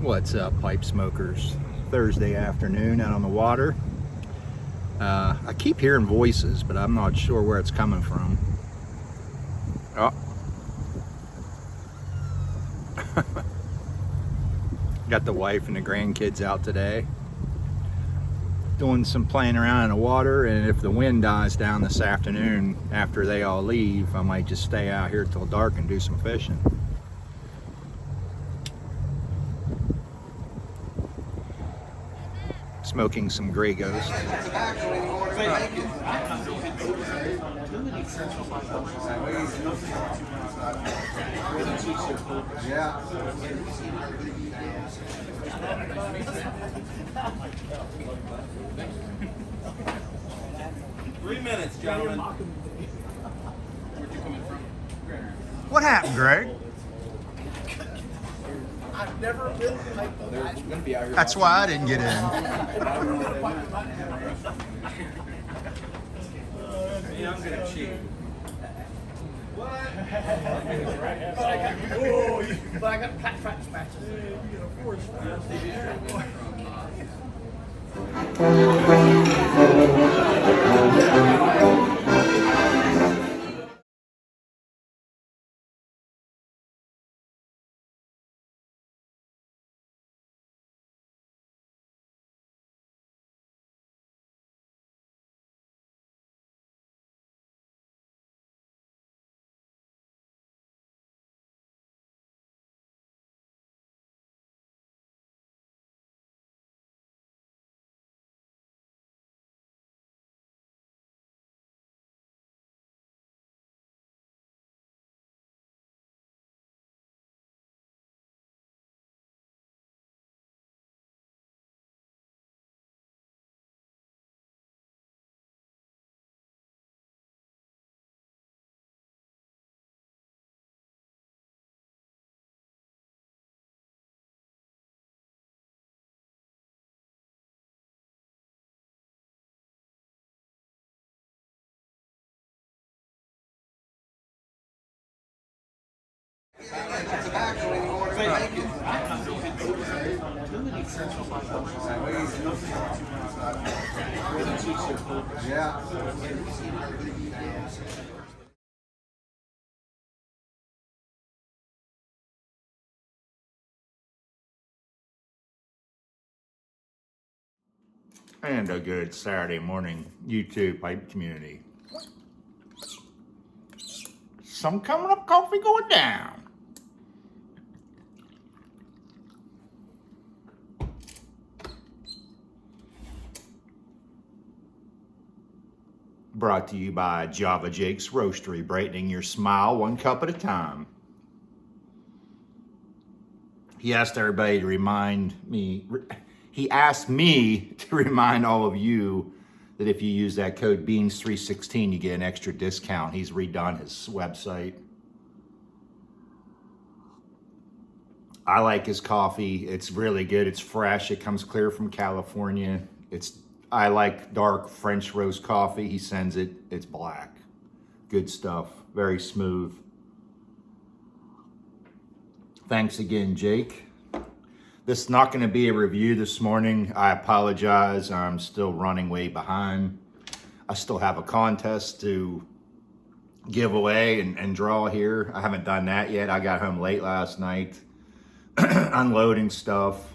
What's up, pipe smokers? Thursday afternoon out on the water. I keep hearing voices, but I'm not sure where it's coming from. Oh, got the wife and the grandkids out today, doing some playing around in the water, and if the wind dies down this afternoon after they all leave, I might just stay out here till dark and do some fishing. Smoking some Grey Ghost. Yeah. 3 minutes, gentlemen. Where'd you come in from? What happened, Greg? I've never been like That's why I didn't get in. I'm gonna cheat. But I got practice matches. Yeah. And a good Saturday morning YouTube pipe community. Some coming up coffee going down. Brought to you by Java Jake's Roastery, brightening your smile one cup at a time. He asked everybody to he asked me to remind all of you that if you use that code BEANS316, you get an extra discount. He's redone his website. I like his coffee. It's really good. It's fresh. It comes clear from California. I like dark French roast coffee. He sends it. It's black. Good stuff. Very smooth. Thanks again, Jake. This is not going to be a review this morning. I apologize. I'm still running way behind. I still have a contest to give away and draw here. I haven't done that yet. I got home late last night, unloading stuff.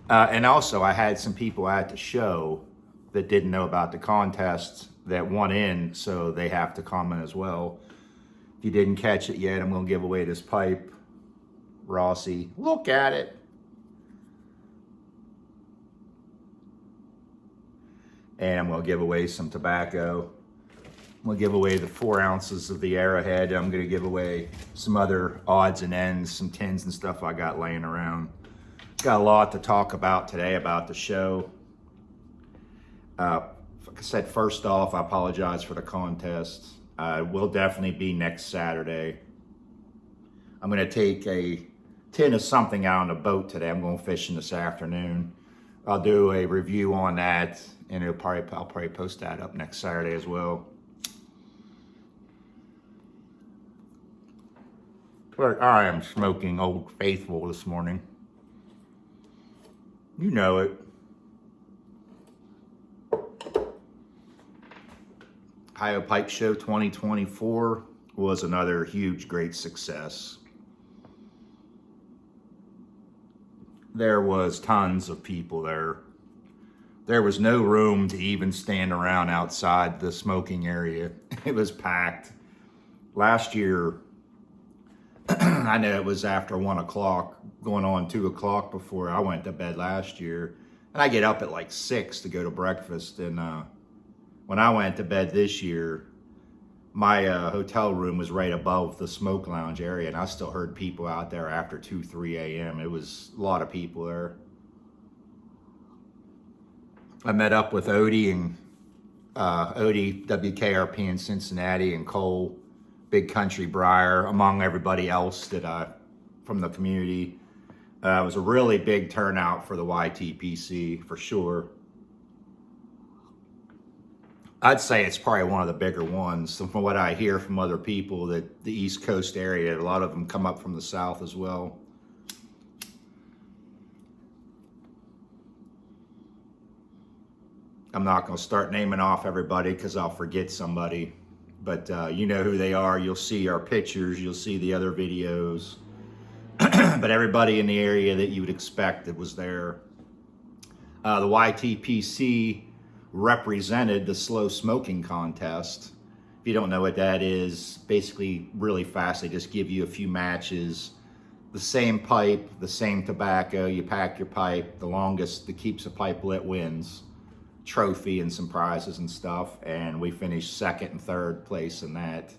And also, I had some people at the show that didn't know about the contest that won in, so they have to comment as well. If you didn't catch it yet, I'm going to give away this pipe. Rossi, look at it. And I'm going to give away some tobacco. I'm going to give away the 4 ounces of the Arrowhead. I'm going to give away some other odds and ends, some tins and stuff I got laying around. Got a lot to talk about today about the show. Like I said, first off, I apologize for the contest. Will definitely be next Saturday. I'm going to take a tin of something out on the boat today. I'm going fishing this afternoon. I'll do a review on that, and I'll probably post that up next Saturday as well. But I am smoking Old Faithful this morning. You know it. Ohio Pipe Show 2024 was another huge, great success. There was tons of people there. There was no room to even stand around outside the smoking area. It was packed. Last year, I know it was after 1 o'clock, going on 2 o'clock before I went to bed last year. And I get up at like 6 to go to breakfast. And when I went to bed this year, my hotel room was right above the smoke lounge area, and I still heard people out there after 2, 3 a.m. It was a lot of people there. I met up with Odie and Odie, WKRP in Cincinnati, and Cole, Big Country Briar, among everybody else that from the community. It was a really big turnout for the YTPC, for sure. I'd say it's probably one of the bigger ones. From what I hear from other people, that the East Coast area, a lot of them come up from the South as well. I'm not going to start naming off everybody because I'll forget somebody. But you know who they are. You'll see our pictures. You'll see the other videos. But everybody in the area that you would expect that was there. The YTPC represented the slow smoking contest. If you don't know what that is, basically really fast, they just give you a few matches, the same pipe, the same tobacco, you pack your pipe, the longest that keeps a pipe lit wins, trophy and some prizes and stuff, and we finished second and third place in that.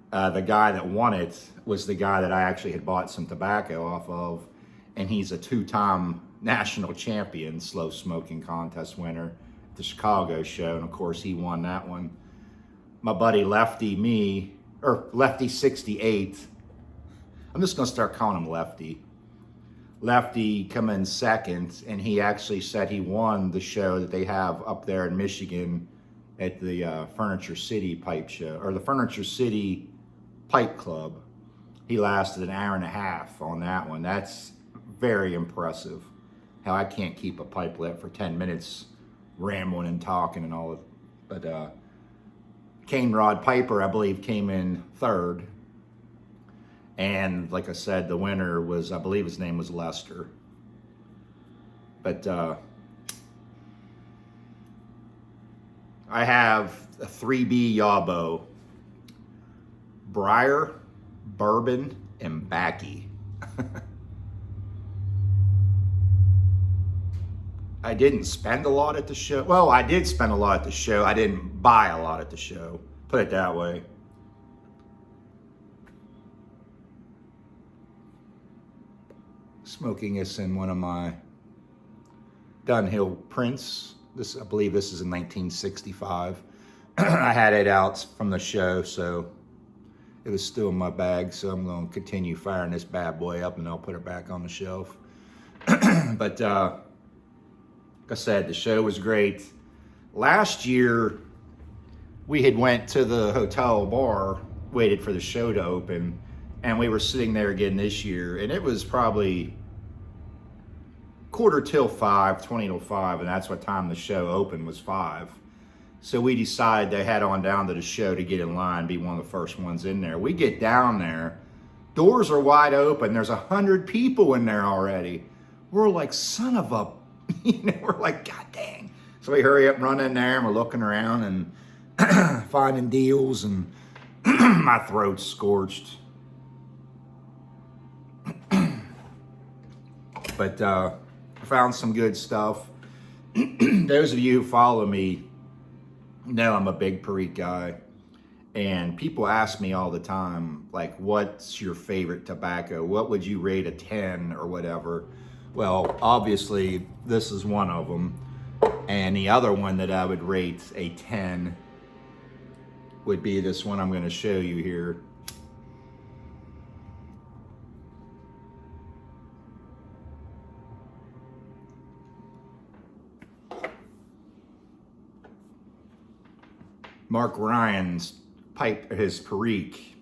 The guy that won it was the guy that I actually had bought some tobacco off of, and he's a 2-time national champion slow smoking contest winner, the Chicago show, and of course he won that one. My buddy Lefty 68, I'm just gonna start calling him Lefty. Lefty come in second, and he actually said he won the show that they have up there in Michigan at the Furniture City Pipe Show, or the Furniture City Pipe Club. He lasted an hour and a half on that one. That's very impressive. How I can't keep a pipe lit for 10 minutes rambling and talking and all of, but Cane Rod Piper, I believe, came in third, and like I said, the winner was, I believe his name was Lester. But I have a 3B Yabo, Briar, Bourbon, and Backy. I didn't spend a lot at the show. Well, I did spend a lot at the show. I didn't buy a lot at the show. Put it that way. Smoking this in one of my Dunhill prints. This, I believe this is in 1965. I had it out from the show, so it was still in my bag. So I'm going to continue firing this bad boy up, and I'll put it back on the shelf. But like I said, the show was great. Last year, we had went to the hotel bar, waited for the show to open, and we were sitting there again this year, and it was probably 5:45, 20 till 5, and that's what time the show opened, was 5. So we decided to head on down to the show to get in line, be one of the first ones in there. We get down there, doors are wide open, there's 100 people in there already. We're like, son of a, we're like, God dang. So we hurry up and run in there, and we're looking around and finding deals, and my throat's scorched. But I found some good stuff. Those of you who follow me know I'm a big Perique guy. And people ask me all the time, like, what's your favorite tobacco? What would you rate a 10 or whatever? Well, obviously, this is one of them. And the other one that I would rate a 10 would be this one I'm going to show you here. Mark Ryan's pipe, his Perique.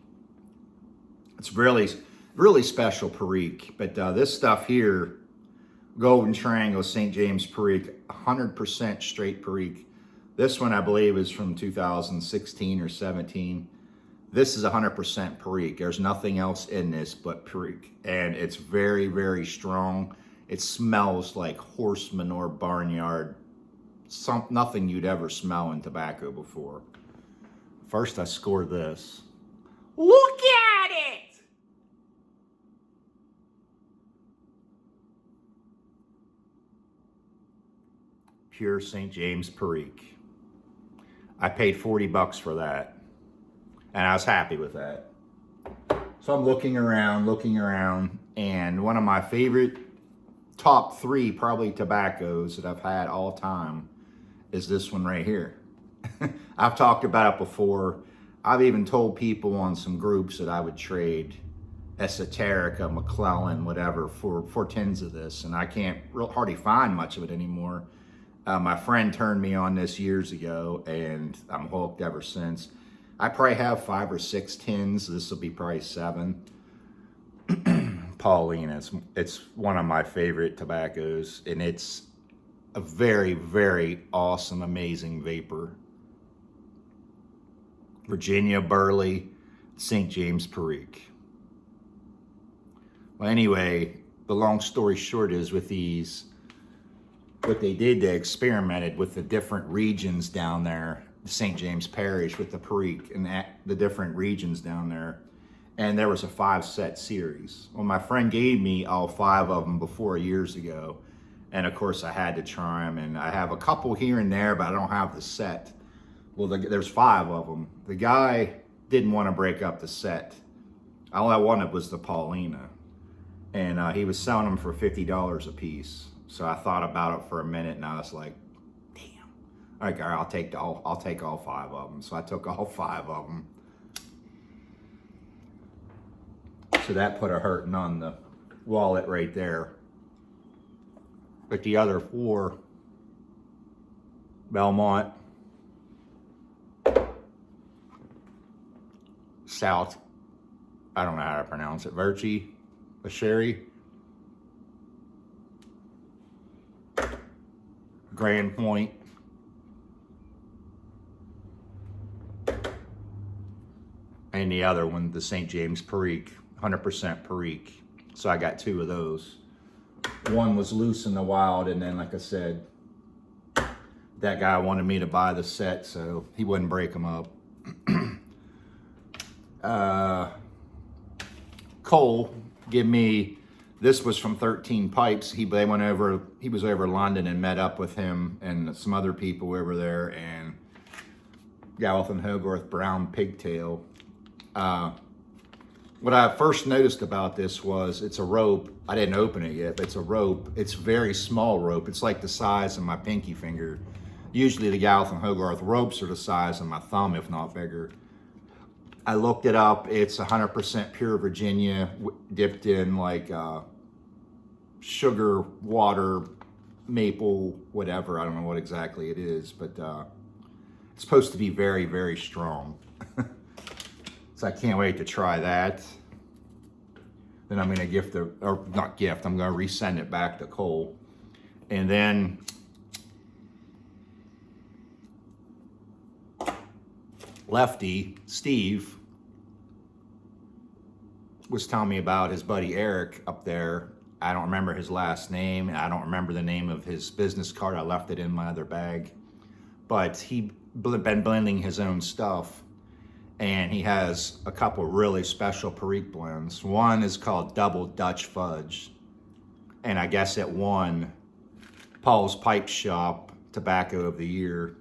It's really, Really special Perique. But this stuff here, Golden Triangle St. James Perique, 100% straight Perique. This one I believe is from 2016 or 17. This is 100% Perique. There's nothing else in this but Perique. And it's very, very strong. It smells like horse manure barnyard. Nothing you'd ever smell in tobacco before. First I score this. Look at it! Pure St. James Perique. I paid $40 for that. And I was happy with that. So I'm looking around, and one of my favorite top 3 probably tobaccos that I've had all time is this one right here. I've talked about it before. I've even told people on some groups that I would trade Esoterica, McClellan, whatever, for tins of this, and I can't hardly find much of it anymore. My friend turned me on this years ago, and I'm hooked ever since. I probably have 5 or 6 tins. This will be probably 7. Paulina, it's one of my favorite tobaccos, and it's a very, very awesome, amazing vapor. Virginia Burley, St. James Perique. Well, anyway, the long story short is with these, what they did, they experimented with the different regions down there, St. James Parish with the Perique and the different regions down there. And there was a 5-set series. Well, my friend gave me all 5 of them before years ago. And of course I had to try them, and I have a couple here and there, but I don't have the set. Well, there's 5 of them. The guy didn't want to break up the set. All I wanted was the Paulina. And he was selling them for $50 a piece. So I thought about it for a minute, and I was like, damn. All right, Gary, I'll take all 5 of them. So I took all 5 of them. So that put a hurting on the wallet right there. But the other 4, Belmont, South, I don't know how to pronounce it, Virgie, a Sherry, Grand Point, and the other one, the St. James Perique, 100% Perique. So I got 2 of those. One was loose in the wild, and then, like I said, that guy wanted me to buy the set, so he wouldn't break them up. Cole give me, this was from 13 Pipes. He was over London and met up with him and some other people over there, and Galleth and Hogarth Brown Pigtail. What I first noticed about this was it's a rope. I didn't open it yet, but it's a rope. It's a very small rope. It's like the size of my pinky finger. Usually the Galleth and Hogarth ropes are the size of my thumb, if not bigger. I looked it up. It's 100% pure Virginia, dipped in like sugar, water, maple, whatever. I don't know what exactly it is, but it's supposed to be very, very strong. So I can't wait to try that. Then I'm gonna I'm gonna resend it back to Cole. And then Lefty, Steve, was telling me about his buddy Eric up there. I don't remember his last name. I don't remember the name of his business card. I left it in my other bag. But he'd been blending his own stuff. And he has a couple really special Perique blends. One is called Double Dutch Fudge. And I guess it won Paul's Pipe Shop Tobacco of the Year.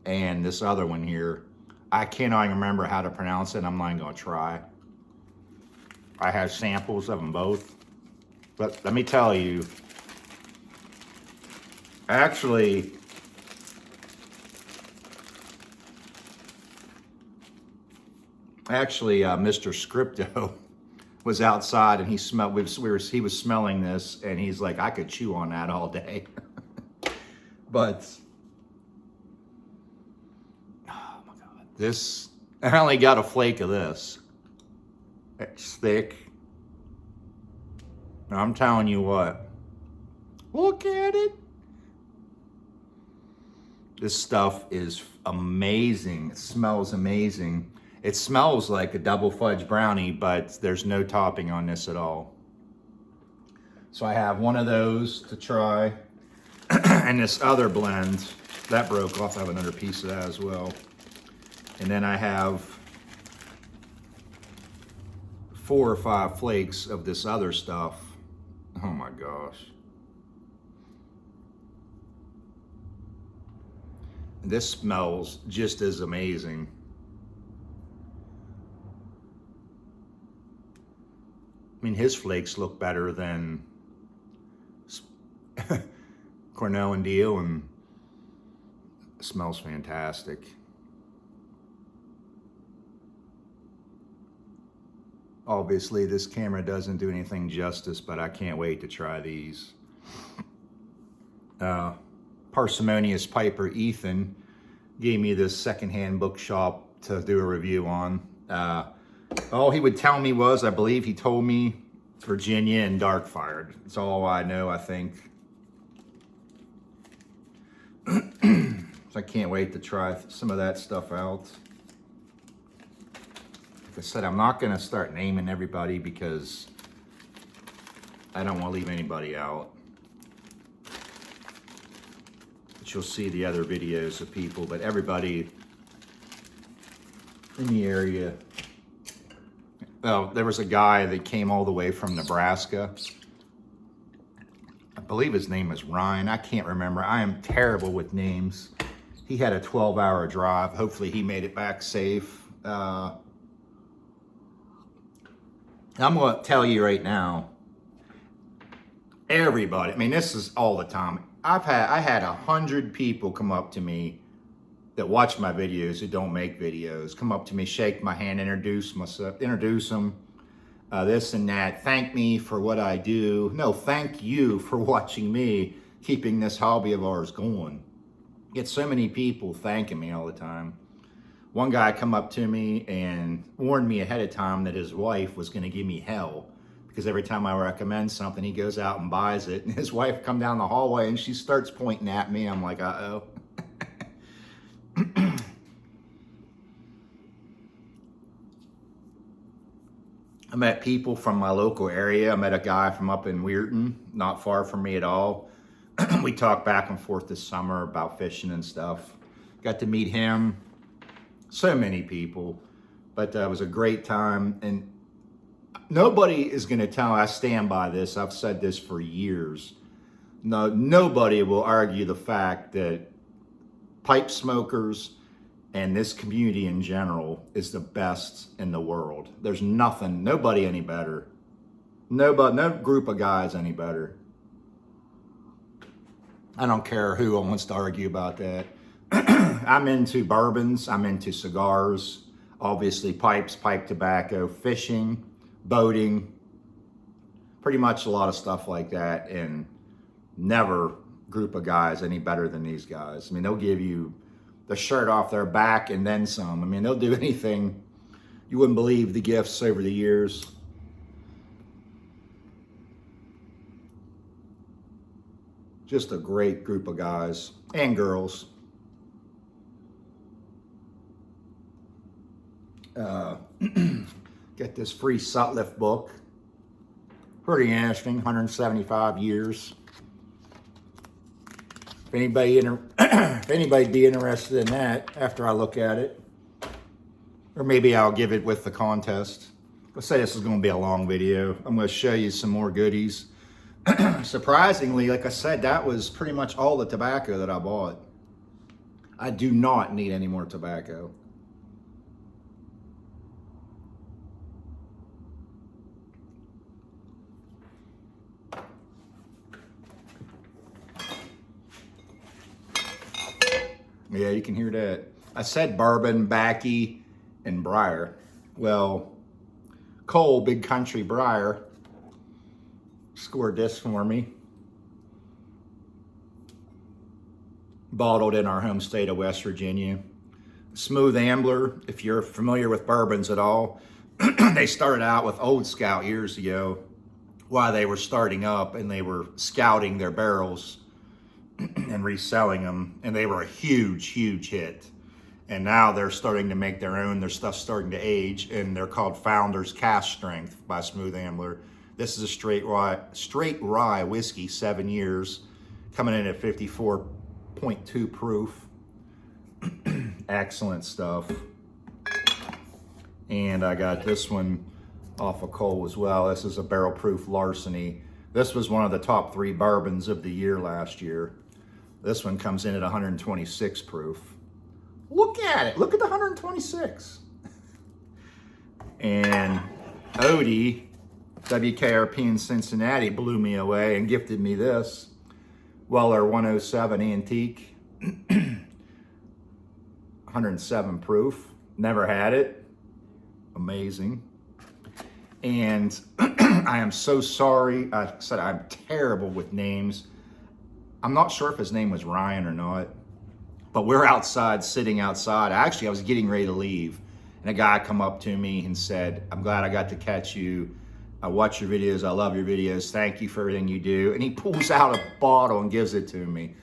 And this other one here, I cannot even remember how to pronounce it. I'm not going to try. I have samples of them both. But let me tell you, actually, Mr. Scripto was outside and he smelled. He was smelling this, and he's like, "I could chew on that all day." But oh my God, this! I only got a flake of this. It's thick. I'm telling you what. Look at it. This stuff is amazing. It smells amazing. It smells like a double fudge brownie, but there's no topping on this at all. So I have one of those to try. And this other blend, that broke off. I have another piece of that as well. And then I have 4 or 5 flakes of this other stuff. Oh my gosh. This smells just as amazing. I mean, his flakes look better than Cornell and Diehl, and it smells fantastic. Obviously, this camera doesn't do anything justice, but I can't wait to try these. Parsimonious Piper Ethan gave me this secondhand bookshop to do a review on. All he would tell me was, I believe he told me Virginia and Darkfire. That's all I know, I think. So I can't wait to try some of that stuff out. Like I said, I'm not going to start naming everybody because I don't want to leave anybody out. But you'll see the other videos of people, but everybody in the area. Well, there was a guy that came all the way from Nebraska. I believe his name is Ryan. I can't remember. I am terrible with names. He had a 12-hour drive. Hopefully he made it back safe. I'm going to tell you right now, everybody, I mean, this is all the time. I had 100 people come up to me that watch my videos, who don't make videos, come up to me, shake my hand, introduce them, this and that, thank me for what I do. No, thank you for watching me, keeping this hobby of ours going. Get so many people thanking me all the time. One guy come up to me and warned me ahead of time that his wife was going to give me hell because every time I recommend something, he goes out and buys it. And his wife come down the hallway and she starts pointing at me. I'm like, uh-oh. I met people from my local area. I met a guy from up in Weirton, not far from me at all. We talked back and forth this summer about fishing and stuff. Got to meet him. So many people, but it was a great time. And nobody is going to tell, I stand by this, I've said this for years. No, nobody will argue the fact that pipe smokers and this community in general is the best in the world. There's nothing, nobody any better. Nobody, no group of guys any better. I don't care who wants to argue about that. I'm into bourbons, I'm into cigars, obviously pipes, pipe tobacco, fishing, boating, pretty much a lot of stuff like that, and never group of guys any better than these guys. I mean, they'll give you the shirt off their back and then some. I mean, they'll do anything. You wouldn't believe the gifts over the years. Just a great group of guys and girls. Get this free Sutliff book. Pretty interesting, 175 years. If anybody'd be interested in that after I look at it. Or maybe I'll give it with the contest. Let's say this is going to be a long video. I'm going to show you some more goodies. Surprisingly, like I said, that was pretty much all the tobacco that I bought. I do not need any more tobacco. Yeah, you can hear that. I said bourbon, Backy, and Briar. Well, Cole, Big Country Briar, scored this for me. Bottled in our home state of West Virginia. Smooth Ambler, if you're familiar with bourbons at all. They started out with Old Scout years ago. while they were starting up, and they were scouting their barrels and reselling them, and they were a huge hit. And now they're starting to make their own. Their stuff's starting to age, and they're called Founders Cask Strength by Smooth Ambler. This is a straight rye whiskey, 7 years, coming in at 54.2 proof. Excellent stuff. And I got this one off of Cole as well. This is a barrel proof Larceny. This was one of the top 3 bourbons of the year last year. This one comes in at 126 proof. Look at it. Look at the 126. And Odie, WKRP in Cincinnati, blew me away and gifted me this Weller 107 Antique. 107 proof. Never had it. Amazing. And I am so sorry. I said I'm terrible with names. I'm not sure if his name was Ryan or not. But we're outside, sitting outside. Actually, I was getting ready to leave. And a guy come up to me and said, I'm glad I got to catch you. I watch your videos. I love your videos. Thank you for everything you do. And he pulls out a bottle and gives it to me.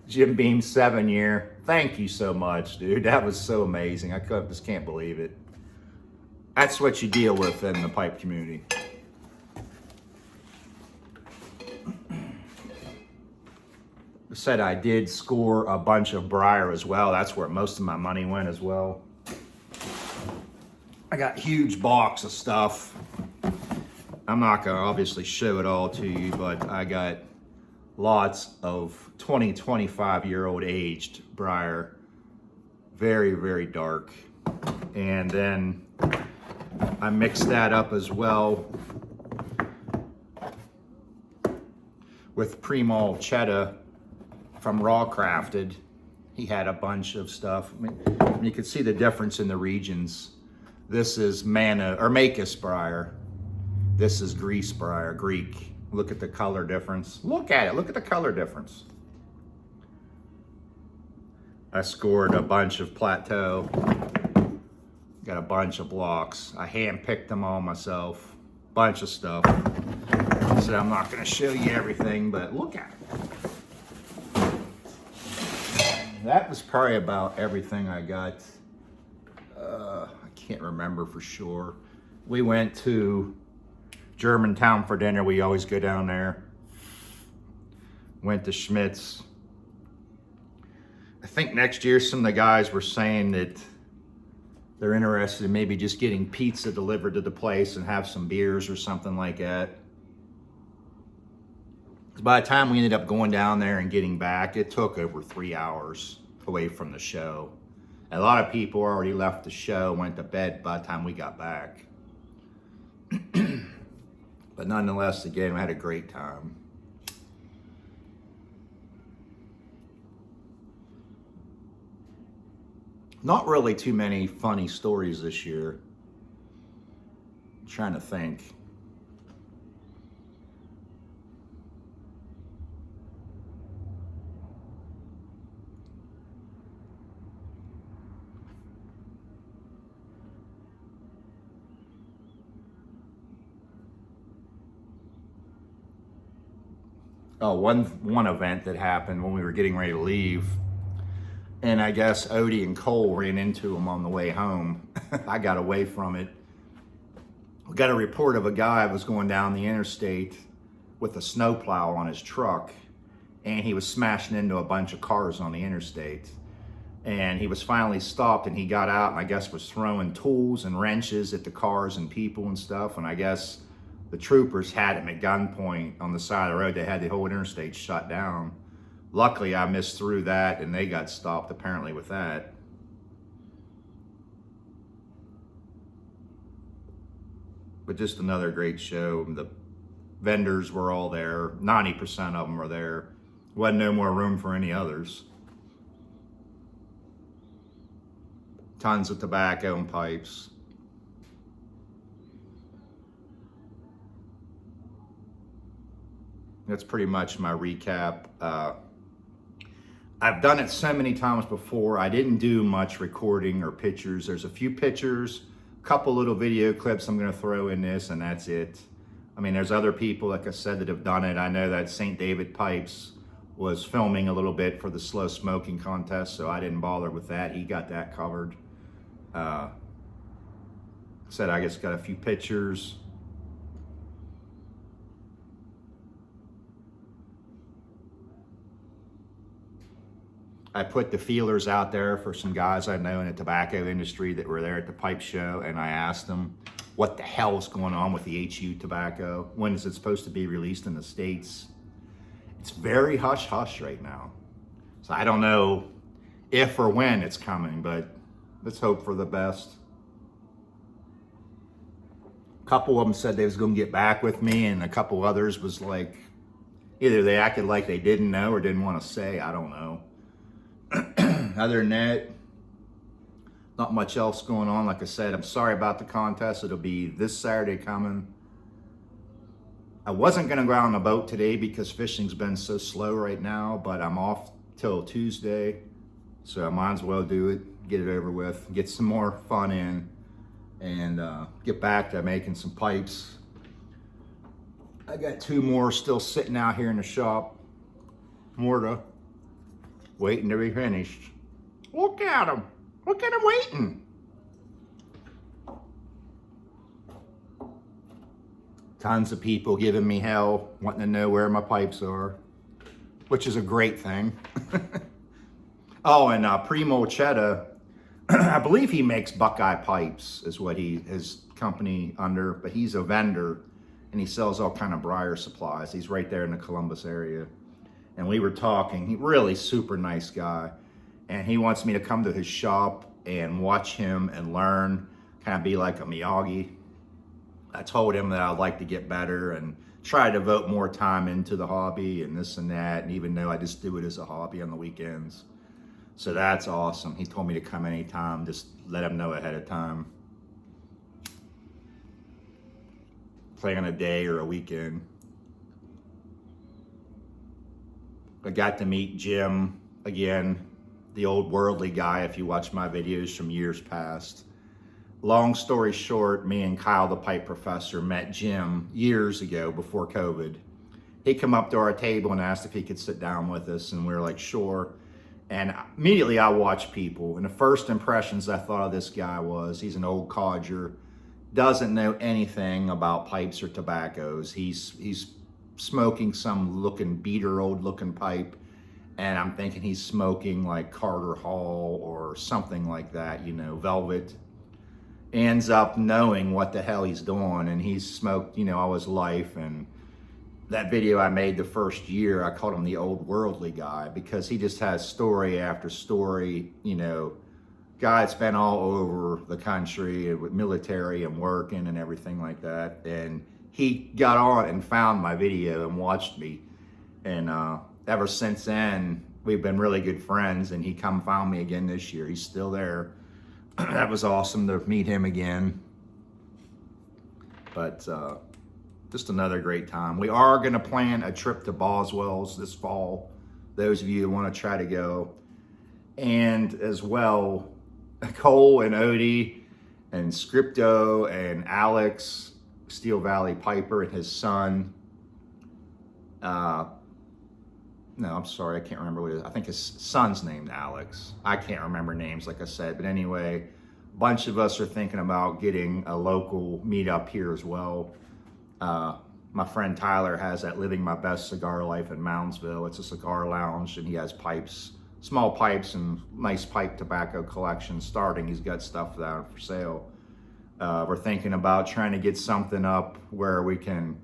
Jim Beam 7 year. Thank you so much, dude. That was so amazing. I just can't believe it. That's what you deal with in the pipe community. Said I did score a bunch of Briar as well. That's where most of my money went as well. I got huge box of stuff. I'm not gonna obviously show it all to you, but I got lots of 20, 25-year-old aged Briar. Very, very dark. And then I mixed that up as well with Pre-Malt Cheddar from Raw Crafted. He had a bunch of stuff. I mean, you can see the difference in the regions. This is Macis Briar. This is Greece Briar, Greek. Look at the color difference. Look at it, look at the color difference. I scored a bunch of Plateau. Got a bunch of blocks. I hand-picked them all myself. Bunch of stuff. So I'm not gonna show you everything, but look at it. That was probably about everything I got. I can't remember for sure. We went to Germantown for dinner. We always go down there. Went to Schmidt's. I think next year some of the guys were saying that they're interested in maybe just getting pizza delivered to the place and have some beers or something like that. By the time we ended up going down there and getting back, it took over 3 hours away from the show. And a lot of people already left the show, went to bed by the time we got back. But nonetheless, again, we had a great time. Not really too many funny stories this year. I'm trying to think. Oh, one event that happened when we were getting ready to leave, and I guess Odie and Cole ran into him on the way home. I got away from it. We got a report of a guy was going down the interstate with a snowplow on his truck, and he was smashing into a bunch of cars on the interstate. And he was finally stopped, and he got out and I guess was throwing tools and wrenches at the cars and people and stuff. And I guess the troopers had him at gunpoint on the side of the road. They had the whole interstate shut down. Luckily, I missed through that, and they got stopped apparently with that. But just another great show. The vendors were all there. 90% of them were there. Wasn't no more room for any others. Tons of tobacco and pipes. That's pretty much my recap. I've done it so many times before. I didn't do much recording or pictures. There's a few pictures, a couple little video clips I'm gonna throw in this, and that's it. I mean, there's other people, like I said, that have done it. I know that St. David Pipes was filming a little bit for the slow smoking contest, so I didn't bother with that. He got that covered. Said I just got a few pictures. I put the feelers out there for some guys I know in the tobacco industry that were there at the pipe show, and I asked them what the hell is going on with the HU tobacco. When is it supposed to be released in the States? It's very hush hush right now. So I don't know if or when it's coming, but let's hope for the best. A couple of them said they was going to get back with me, and a couple others was like, either they acted like they didn't know or didn't want to say. I don't know. Other than that, not much else going on. Like I said, I'm sorry about the contest. It'll be this Saturday coming. I wasn't going to go out on a boat today because fishing's been so slow right now, but I'm off till Tuesday, so I might as well do it, get it over with, get some more fun in, and get back to making some pipes. I got 2 more still sitting out here in the shop. More to waiting to be finished. Look at them. Look at them waiting. Tons of people giving me hell, wanting to know where my pipes are, which is a great thing. Oh, and Primo Chetta, I believe he makes Buckeye Pipes, is what his company under, but he's a vendor and he sells all kind of briar supplies. He's right there in the Columbus area. And we were talking, he really super nice guy. And he wants me to come to his shop and watch him and learn, kind of be like a Miyagi. I told him that I'd like to get better and try to devote more time into the hobby and this and that. And even though I just do it as a hobby on the weekends. So that's awesome. He told me to come anytime, just let him know ahead of time. Plan a day or a weekend. I got to meet Jim again, the old worldly guy, if you watch my videos from years past. Long story short, me and Kyle, the pipe professor, met Jim years ago before COVID. He came up to our table and asked if he could sit down with us, and we were like, sure. And immediately I watched people, and the first impressions I thought of this guy was, he's an old codger, doesn't know anything about pipes or tobaccos. He's smoking some old looking pipe, and I'm thinking he's smoking like Carter Hall or something like that, you know, Velvet. Ends up knowing what the hell he's doing, and he's smoked, you know, all his life. And that video I made the first year, I called him the old worldly guy because he just has story after story, you know, guy that's been all over the country with military and working and everything like that. And he got on and found my video and watched me. And ever since then, we've been really good friends, and he come found me again this year. He's still there. That was awesome to meet him again. But just another great time. We are going to plan a trip to Boswell's this fall, those of you who want to try to go. And as well, Cole and Odie and Scripto and Alex, Steel Valley Piper, and his son. No, I'm sorry, I can't remember what it is. I think his son's named Alex. I can't remember names, like I said. But anyway, a bunch of us are thinking about getting a local meetup here as well. My friend Tyler has that Living My Best Cigar Life in Moundsville. It's a cigar lounge, and he has pipes, small pipes, and nice pipe tobacco collection starting. He's got stuff there for sale. We're thinking about trying to get something up where we can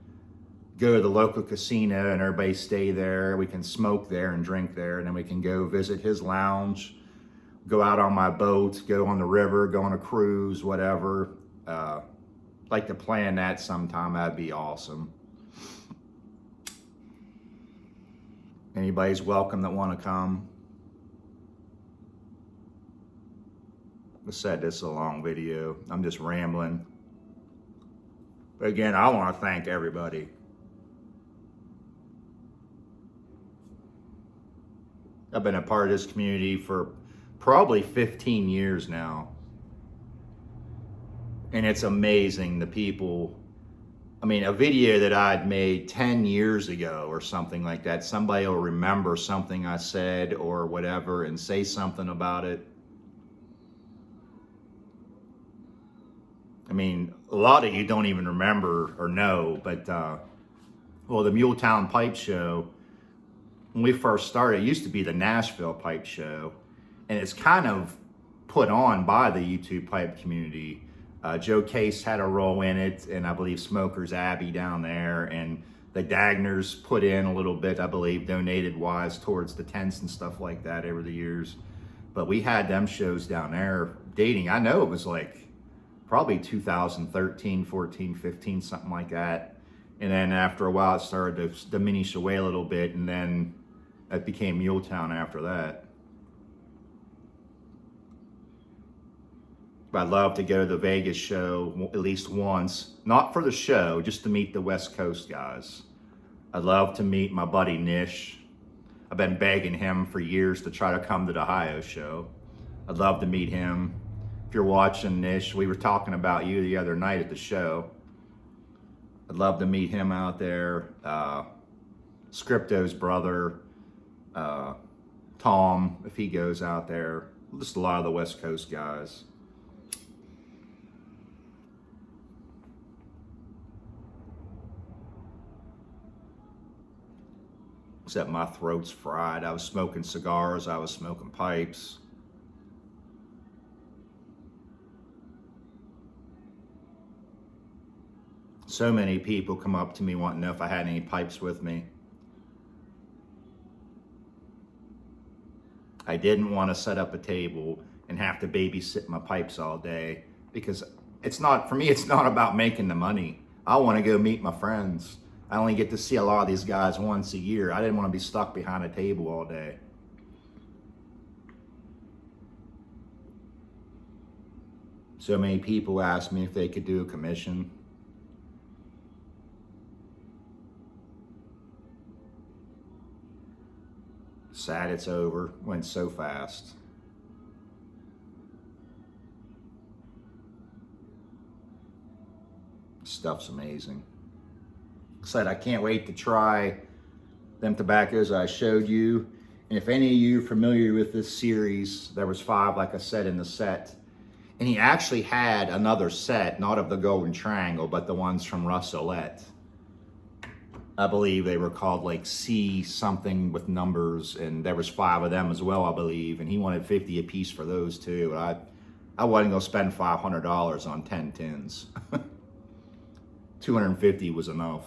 go to the local casino and everybody stay there. We can smoke there and drink there, and then we can go visit his lounge, go out on my boat, go on the river, go on a cruise, whatever. Like to plan that sometime. That'd be awesome. Anybody's welcome that want to come. I said this is a long video. I'm just rambling. But again, I want to thank everybody. I've been a part of this community for probably 15 years now. And it's amazing the people I mean, a video that I'd made 10 years ago or something like that, somebody will remember something I said or whatever and say something about it. I mean, a lot of you don't even remember or know, but, well, the Muletown Pipe Show, when we first started, it used to be the Nashville Pipe Show, and it's kind of put on by the YouTube pipe community. Joe Case had a role in it, and I believe Smokers Abbey down there, and the Dagners put in a little bit, I believe, donated wise towards the tents and stuff like that over the years. But we had them shows down there dating. I know it was like probably 2013, 14, 15, something like that. And then after a while, it started to diminish away a little bit, and then it became Muletown after that. I'd love to go to the Vegas show at least once, not for the show, just to meet the West Coast guys. I'd love to meet my buddy Nish. I've been begging him for years to try to come to the Ohio show. I'd love to meet him. If you're watching, Nish, we were talking about you the other night at the show. I'd love to meet him out there. Scripto's brother, Tom, if he goes out there. Just a lot of the West Coast guys. Except my throat's fried. I was smoking cigars, I was smoking pipes. So many people come up to me wanting to know if I had any pipes with me. I didn't want to set up a table and have to babysit my pipes all day, because it's not, for me, it's not about making the money. I want to go meet my friends. I only get to see a lot of these guys once a year. I didn't want to be stuck behind a table all day. So many people asked me if they could do a commission. Sad it's over. Went so fast. Stuff's amazing. Said I can't wait to try them tobaccos I showed you. And if any of you are familiar with this series, there was 5, like I said, in the set. And he actually had another set, not of the Golden Triangle, but the ones from Russolette. I believe they were called like C something with numbers, and there was 5 of them as well, I believe. And he wanted 50 a piece for those too. I wasn't gonna spend $500 on 10 tins. 250 was enough.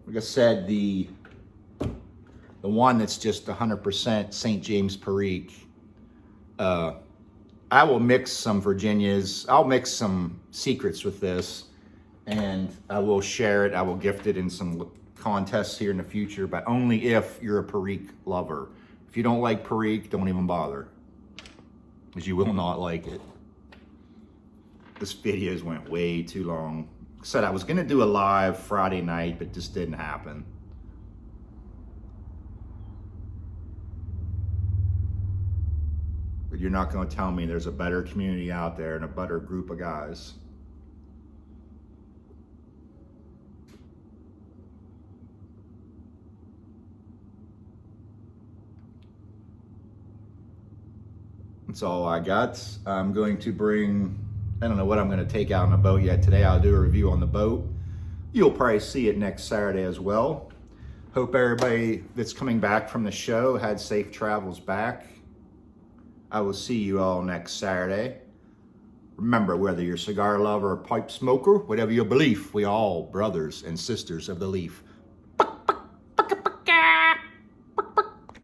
Like I said, the one that's just 100% St. James Perique, I will mix some Virginias. I'll mix some secrets with this, and I will share it. I will gift it in some contests here in the future, but only if you're a Perique lover. If you don't like Perique, don't even bother, because you will not like it. This videos went way too long. Said I was gonna do a live Friday night, but just didn't happen. But you're not gonna tell me there's a better community out there and a better group of guys. That's all I got. I'm going to bring, I don't know what I'm going to take out on the boat yet. Today I'll do a review on the boat. You'll probably see it next Saturday as well. Hope everybody that's coming back from the show had safe travels back. I will see you all next Saturday. Remember, whether you're a cigar lover or pipe smoker, whatever your belief, we are all brothers and sisters of the leaf.